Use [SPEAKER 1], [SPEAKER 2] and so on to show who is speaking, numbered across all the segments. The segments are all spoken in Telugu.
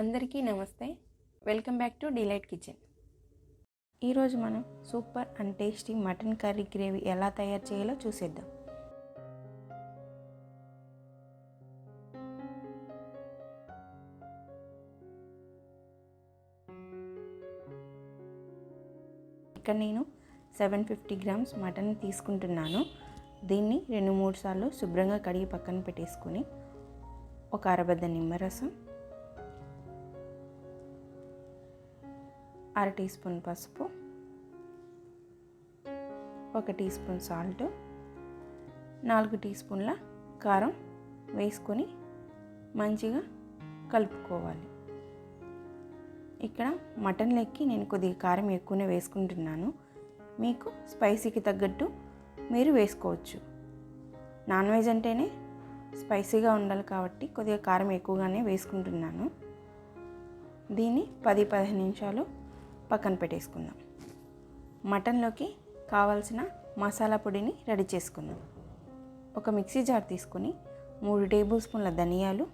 [SPEAKER 1] అందరికీ నమస్తే. Welcome back to delight kitchen. ఈరోజు మనం super and tasty mutton curry gravy ఎలా తయారు చేయాలో చూసేద్దాం. ఇక్కడ నేను 750 గ్రామ్స్ మటన్ తీసుకుంటున్నాను. దీన్ని 2-3 సార్లు శుభ్రంగా కడిగి పక్కన పెట్టేసుకొని ఒక అరబద్ద నిమ్మరసం, 1/2 టీ స్పూన్ పసుపు, 1 టీ స్పూన్ సాల్ట్, 4 టీ స్పూన్ల కారం వేసుకొని మంచిగా కలుపుకోవాలి. ఇక్కడ మటన్ లెక్కి నేను కొద్దిగా కారం ఎక్కువనే వేసుకుంటున్నాను. మీకు స్పైసీకి తగ్గట్టు మీరు వేసుకోవచ్చు. నాన్ వెజ్ అంటేనే స్పైసీగా ఉండాలి కాబట్టి కొద్దిగా కారం ఎక్కువగానే వేసుకుంటున్నాను. దీన్ని 10-15 నిమిషాలు పక్కన పెట్టేసుకుందాం. మటన్లోకి కావాల్సిన మసాలా పొడిని రెడీ చేసుకుందాం. ఒక మిక్సీ జార్ తీసుకొని 3 టేబుల్ స్పూన్ల ధనియాలు,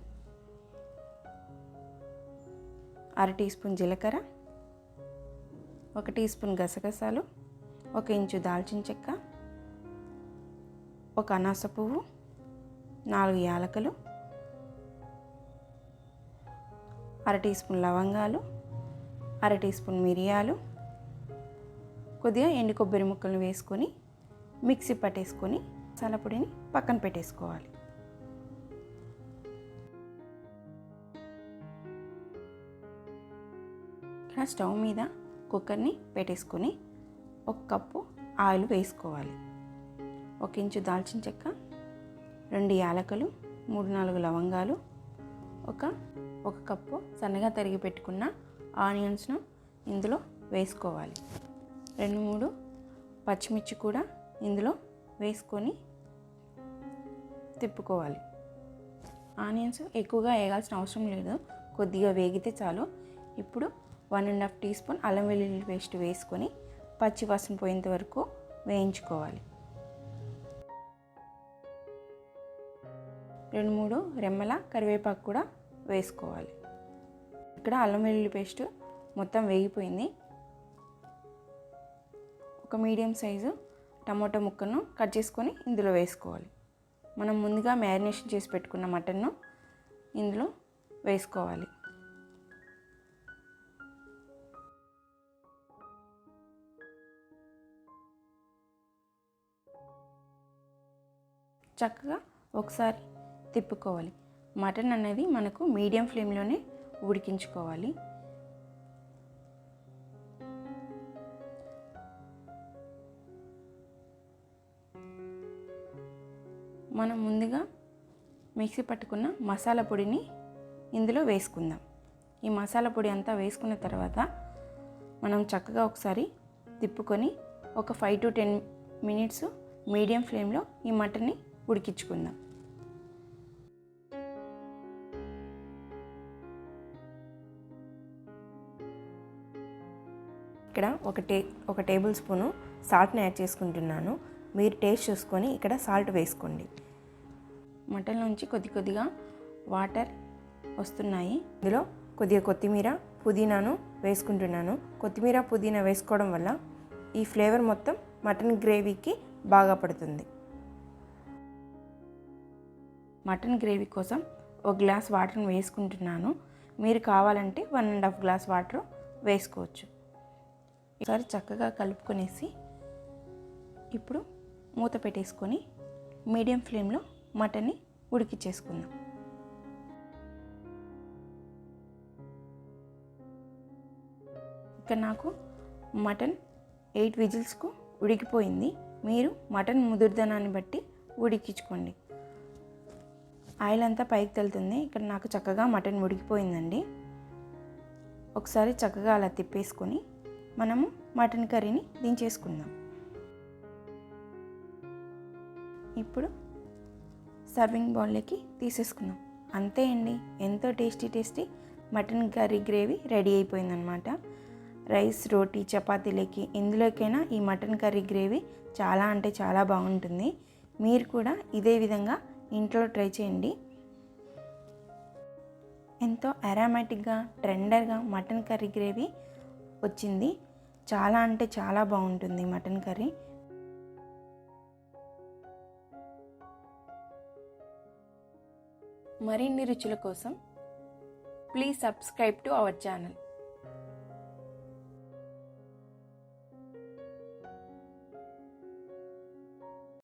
[SPEAKER 1] 1/2 టీ స్పూన్ జీలకర్ర, 1 టీ స్పూన్ గసగసాలు, 1 ఇంచు దాల్చిన చెక్క, 1 అనాస పువ్వు, 4 యాలకులు, 1/2 టీ స్పూన్ లవంగాలు, 1/2 టీ స్పూన్ మిరియాలు, కొద్దిగా ఎండు కొబ్బరి ముక్కలను వేసుకొని మిక్సీ పట్టేసుకొని మసాలా పొడిని పక్కన పెట్టేసుకోవాలి. ఇక్కడ స్టవ్ మీద కుక్కర్ని పెట్టేసుకొని 1 కప్పు ఆయిల్ వేసుకోవాలి. 1 ఇంచు దాల్చిన చెక్క, 2 యాలకులు, 3-4 లవంగాలు, ఒక కప్పు సన్నగా తరిగి పెట్టుకున్న ఆనియన్స్ను ఇందులో వేసుకోవాలి. 2-3 పచ్చిమిర్చి కూడా ఇందులో వేసుకొని తిప్పుకోవాలి. ఆనియన్స్ ఎక్కువగా వేయాల్సిన అవసరం లేదు, కొద్దిగా వేగితే చాలు. ఇప్పుడు 1.5 టీ స్పూన్ అల్లం వెల్లుల్లి పేస్ట్ వేసుకొని పచ్చి వాసన పోయేంత వరకు వేయించుకోవాలి. 2-3 రెమ్మల కరివేపాకు కూడా వేసుకోవాలి. ఇక్కడ అల్లం వెల్లుల్లి పేస్ట్ మొత్తం వేగిపోయింది. ఒక మీడియం సైజు టమాటో ముక్కను కట్ చేసుకొని ఇందులో వేసుకోవాలి. మనం ముందుగా మ్యారినేషన్ చేసి పెట్టుకున్న మటన్ను ఇందులో వేసుకోవాలి. చక్కగా ఒకసారి తిప్పుకోవాలి. మటన్ అనేది మనకు మీడియం ఫ్లేమ్లోనే ఉడికించుకోవాలి. మనం ముందుగా మిక్సీ పట్టుకున్న మసాలా పొడిని ఇందులో వేసుకుందాం. ఈ మసాలా పొడి అంతా వేసుకున్న తర్వాత మనం చక్కగా ఒకసారి తిప్పుకొని ఒక 5-10 మినిట్స్ మీడియం ఫ్లేమ్లో ఈ మటన్ని ఉడికించుకుందాం. ఇక్కడ ఒక టేబుల్ స్పూను సాల్ట్ని యాడ్ చేసుకుంటున్నాను. మీరు టేస్ట్ చూసుకొని ఇక్కడ సాల్ట్ వేసుకోండి. మటన్ నుంచి కొద్దిగా వాటర్ వస్తున్నాయి. ఇందులో కొద్దిగా కొత్తిమీర, పుదీనాను వేసుకుంటున్నాను. కొత్తిమీర, పుదీనా వేసుకోవడం వల్ల ఈ ఫ్లేవర్ మొత్తం మటన్ గ్రేవీకి బాగా పడుతుంది. మటన్ గ్రేవీ కోసం 1 గ్లాస్ వాటర్ని వేసుకుంటున్నాను. మీరు కావాలంటే 1.5 గ్లాస్ వాటర్ వేసుకోవచ్చు. ఒకసారి చక్కగా కలుపుకొనేసి ఇప్పుడు మూత పెట్టేసుకొని మీడియం ఫ్లేమ్లో మటన్ని ఉడికించేసుకుందాం. ఇక్కడ నాకు మటన్ 8 విజిల్స్కు ఉడికిపోయింది. మీరు మటన్ ముదురుదనాన్ని బట్టి ఉడికించుకోండి. ఆయిల్ అంతా పైకి తేలుతుంది. ఇక్కడ నాకు చక్కగా మటన్ ఉడికిపోయిందండి. ఒకసారి చక్కగా అలా తిప్పేసుకొని మనము మటన్ కర్రీని దించేసుకుందాం. ఇప్పుడు సర్వింగ్ బౌల్లోకి తీసేసుకుందాం. అంతే అండి, ఎంతో tasty mutton curry gravy ready అయిపోయిందనమాట. రైస్, రోటీ, చపాతీలకి ఎందులోకైనా ఈ మటన్ కర్రీ గ్రేవీ చాలా అంటే చాలా బాగుంటుంది. మీరు కూడా ఇదే విధంగా ఇంట్లో ట్రై చేయండి. ఎంతో అరోమాటిక్గా టెండర్గా మటన్ కర్రీ గ్రేవీ వచ్చింది. చాలా అంటే చాలా బాగుంటుంది మటన్ కర్రీ. మరిన్ని రుచుల కోసం please subscribe to our channel.